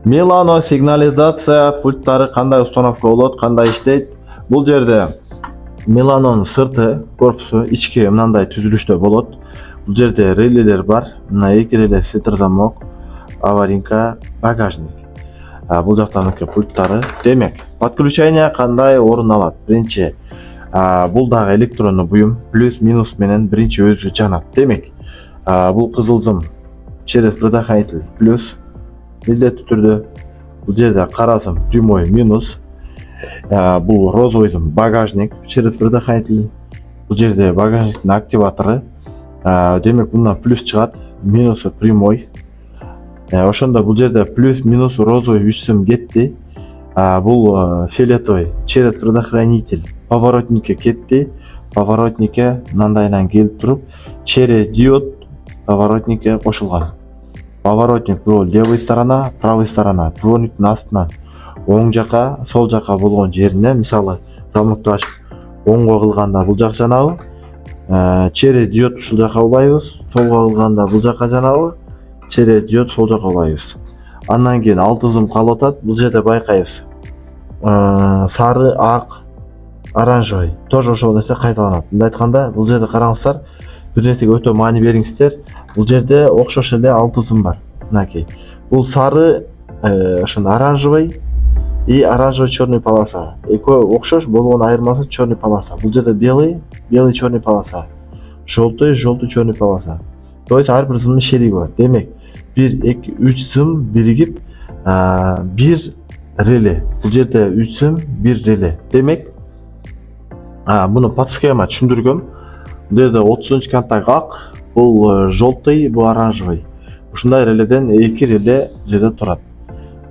Milano сигнализация пульттары кандай установка болот, кандай иштейт? Бул жерде Milano'нун сырты, корпусу ички мындай түзүлүштө болот. Бул жерде релелер бар. Мына эки реле, сетер замок, аваринка, багажник. Бул жактаныкы пульттары. Демек, подключение кандай орун алат? Биринчи, бул дагы электрондуу буюм, плюс минус менен биринчи өзү жанат. Демек, бул кызыл зым через предохранитель плюс, милдеттүү түрдө. Бул жерде кара зым прямой минус. Бул розовый зым багажник через предохранитель. Бул жерде багажниктин активатору. Демек, мындан плюс чыгат, минусу прямой. Ошондо бул жерде плюс минус розовый 3 сым кетти. Бул фиолетовый через предохранитель поворотникке кетти. Поворотникке мындайынан келип туруп, чере диод поворотникке кошулган. Поворотник бул левый сторона, правый сторона. Дворниктин астынан оң жака, сол жака болгон жерине, мисалы, замокту ачып оңго кылганда бул жак жанабы, чере диод ушул жака улайбыз, солго кылганда бул жака жанабы, чере диод сол жака улайбыз. Андан кийин 6 зым калып атат. Бул жерде байкайбыз. Сары, ак, оранжевый тоже ошол нерсе кайталанат. Мындай айтканда, бул жерде караңыздар, бир нерсеге өтө маани бериңиздер. Бул жерде окшош эле 6 зым бар. Мынакей. Бул сары, ошондо оранжевый и оранжевый черный полоса. Экөө окшош, болгон айырмасы черный полоса. Бул жерде белый, белый черный полоса. Желтый, желтый черный полоса. То есть ар бир зымдын шериги бар. Демек, 1, 2, 3 зым биригип бир реле. Бул жерде 3 зым, бир реле. Демек, муну подсхема түшүндүргөм. Бул жерде 30 контакт ак, бул желтый, бул оранжевый. Ушундай реледен 2 реле жерде турат.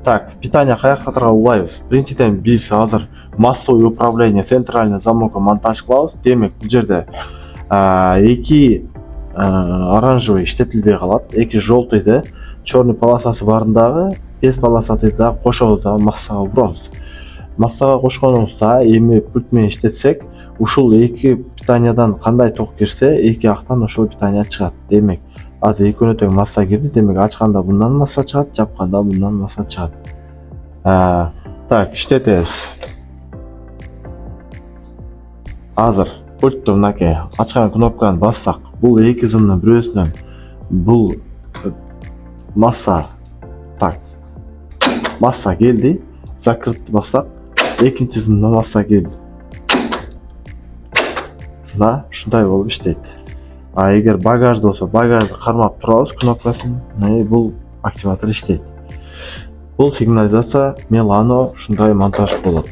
Так, питание каяктарга улайбыз? Биринчиден биз азыр массовый управление, центральный замокко монтаж кылабыз. Демек, бул жерде 2 оранжевый иштетилбей калат. 2 желтыйды, черный полосасы барындагы без полосаты да кошобуз да массага урабыз. Массага кошконубузда эми пульт менен иштетсек, ушул 2 питаниядан кандай ток кирсе, 2 актан ошол питания чыгат. Демек, азыр экөөнө тең масса кирди. Демек, ачканда мындан масса чыгат, жапканда мындан масса чыгат. Так, иштетебиз. Азыр пультту мынакей ачкан кнопканы бассак, бул 2 зымдын бирөөсүнөн бул масса, так, масса келди. Закрытты бассак, экинчи зымдан масса келди. Мына ушундай болуп иштейт. Эгер багажды болсо, багажды кармап турабыз кнопкасын, бул активатор иштейт. Бул сигнализация Milano ушундай монтаж болот.